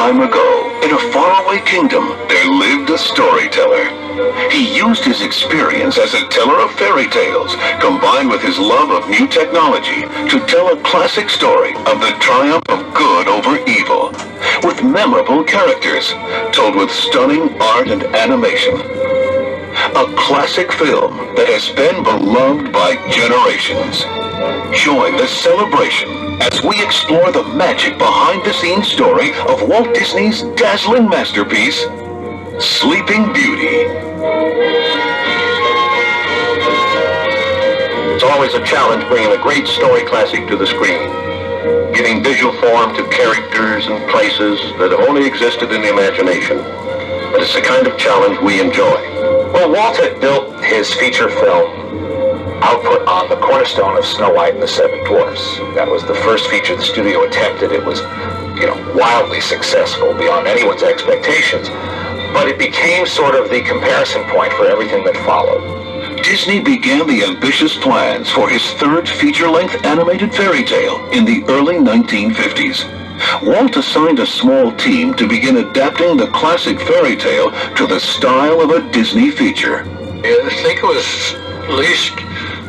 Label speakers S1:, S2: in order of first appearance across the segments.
S1: time ago, in a faraway kingdom, there lived a storyteller. He used his experience as a teller of fairy tales, combined with his love of new technology, to tell a classic story of the triumph of good over evil, with memorable characters, told with stunning art and animation. A classic film that has been beloved by generations. Join the celebration as we explore the magic behind-the-scenes story of Walt Disney's dazzling masterpiece, Sleeping Beauty. It's always a challenge bringing a great story classic to the screen, giving visual form to characters and places that have only existed in the imagination. But it's the kind of challenge we enjoy. Well, Walt had built his feature film output on the cornerstone of Snow White and the Seven Dwarfs. That was the first feature the studio attempted. It was, wildly successful beyond anyone's expectations. But it became sort of the comparison point for everything that followed. Disney began the ambitious plans for his third feature-length animated fairy tale in the early 1950s. Walt assigned a small team to begin adapting the classic fairy tale to the style of a Disney feature.
S2: I think it was at least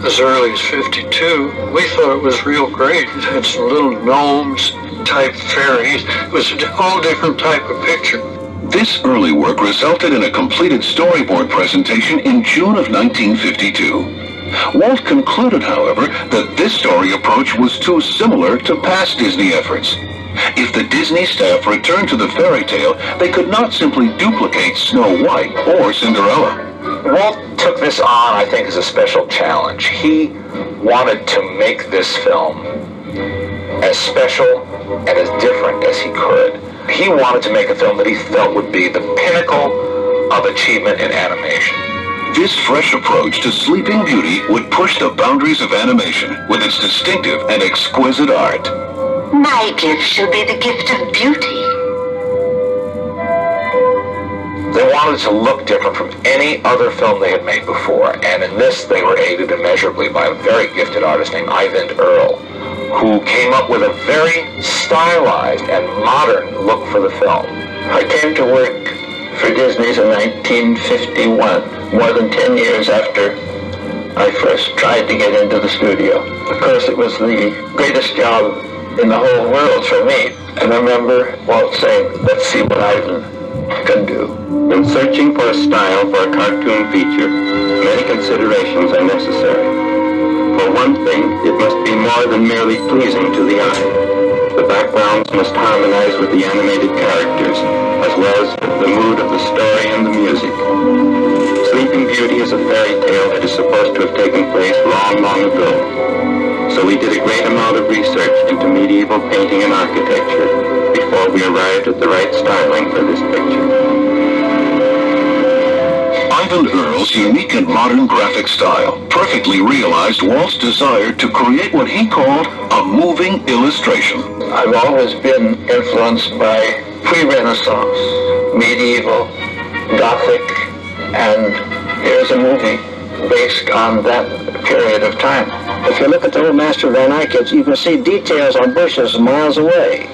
S2: as early as 52. We thought it was real great. It had some little gnomes type fairies. It was a whole different type of picture.
S1: This early work resulted in a completed storyboard presentation in June of 1952. Walt concluded, however, that this story approach was too similar to past Disney efforts. If the Disney staff returned to the fairy tale, they could not simply duplicate Snow White or Cinderella. Walt took this on, I think, as a special challenge. He wanted to make this film as special and as different as he could. He wanted to make a film that he felt would be the pinnacle of achievement in animation. This fresh approach to Sleeping Beauty would push the boundaries of animation with its distinctive and exquisite art.
S3: My gift shall be the gift of beauty.
S1: They wanted to look different from any other film they had made before, and in this they were aided immeasurably by a very gifted artist named Ivan Earl, who came up with a very stylized and modern look for the film. I came to work for Disney's in 1951, more than 10 years after I first tried to get into the studio. Of course, it was the greatest job in the whole world for me. And I remember Walt saying, "Let's see what Ivan can do." In searching for a style for a cartoon feature, many considerations are necessary. For one thing, it must be more than merely pleasing to the eye. The backgrounds must harmonize with the animated characters, as well as with the mood of the story and the music. Sleeping Beauty is a fairy tale that is supposed to have taken place long, long ago. So we did a great amount of research into medieval painting and architecture before we arrived at the right styling for this picture. Ivan Earl's unique and modern graphic style perfectly realized Walt's desire to create what he called a moving illustration. I've always been influenced by pre-Renaissance, medieval, Gothic, and here's a movie based on that period of time. If you look at the old Master Van Eyck, you can see details on bushes miles away.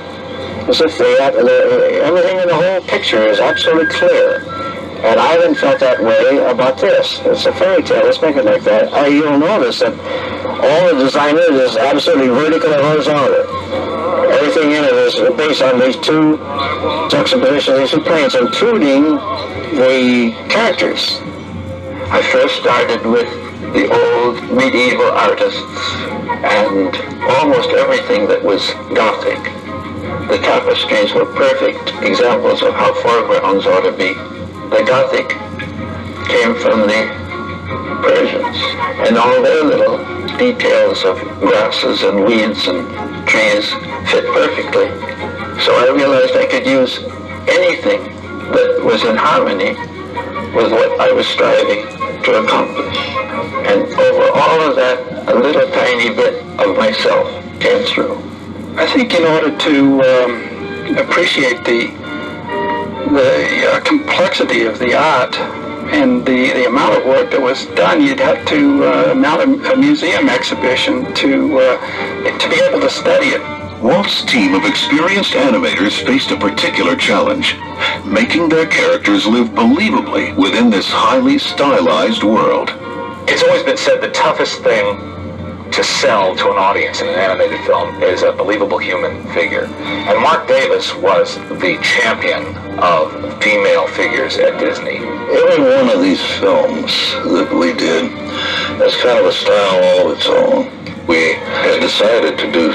S1: As if everything in the whole picture is absolutely clear. And Ivan felt that way about this. It's a fairy tale. Let's make it like that. You'll notice that all the design is absolutely vertical and horizontal. Everything in it is based on these two juxtapositions, these two planes, including the characters. I first started with the old medieval artists and almost everything that was Gothic. The tapestries were perfect examples of how foregrounds ought to be. The Gothic came from the Persians, and all their little details of grasses and weeds and trees fit perfectly. So I realized I could use anything that was in harmony with what I was striving to accomplish. And over all of that, a little tiny bit of myself came through. I think in order to appreciate the complexity of the art and the amount of work that was done, you'd have to mount a museum exhibition to be able to study it. Walt's team of experienced animators faced a particular challenge, making their characters live believably within this highly stylized world.
S4: It's always been said the toughest thing to sell to an audience in an animated film is a believable human figure. And Mark Davis was the champion of female figures at Disney.
S5: Every one of these films that we did has kind of a style all of its own. We had decided to do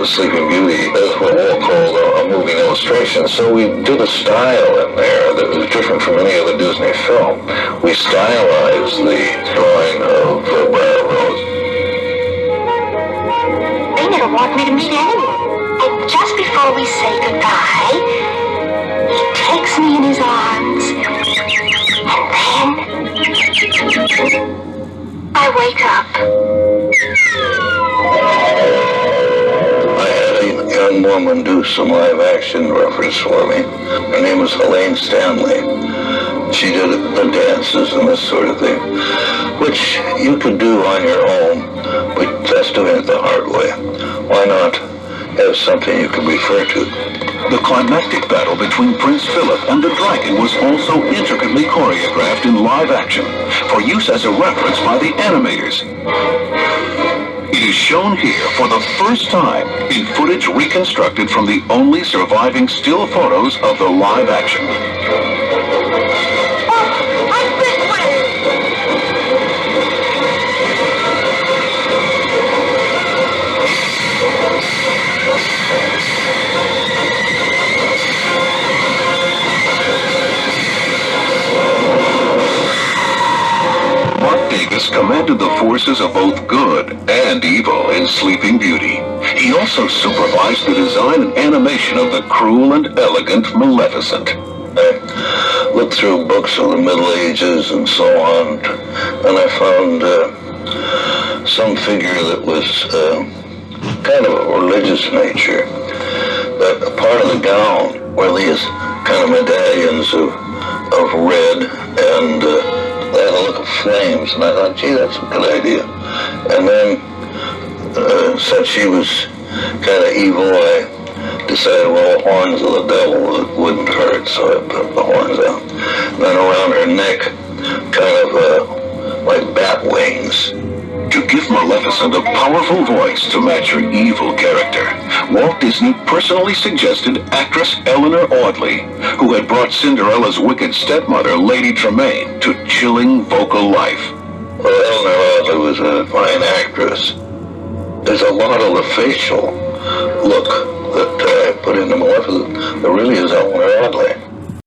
S5: Sleeping Beauty as what Walt called a moving illustration, so we did a style in there that was different from any other Disney film. We stylized the drawing of Briar Rose.
S3: They never want me to meet anyone. And just before we say goodbye, he takes me in his arms. And then I wake up.
S5: I had a young woman do some live action reference for me. Her name was Elaine Stanley. She did the dances and this sort of thing, which you could do on your own, but that's doing it the hard way. Why not have something you can refer to?
S1: The climactic battle between Prince Philip and the dragon was also intricately choreographed in live action for use as a reference by the animators. It is shown here for the first time in footage reconstructed from the only surviving still photos of the live action. Commanded the forces of both good and evil in Sleeping Beauty. He also supervised the design and animation of the cruel and elegant Maleficent.
S5: I looked through books of the Middle Ages and so on, and I found some figure that was kind of a religious nature. But a part of the gown were these kind of medallions of red, and they had a look of flames, and I thought, gee, that's a good idea. And then, since she was kind of evil, I decided, well, horns of the devil wouldn't hurt, so I put the horns out. And then around her neck, kind of like bat wings.
S1: To give Maleficent a powerful voice to match her evil character, Walt Disney personally suggested actress Eleanor Audley, who had brought Cinderella's wicked stepmother, Lady Tremaine, to chilling vocal life.
S5: Well, Eleanor Audley was a fine actress. There's a lot of the facial look that I put into Maleficent that really is Eleanor Audley.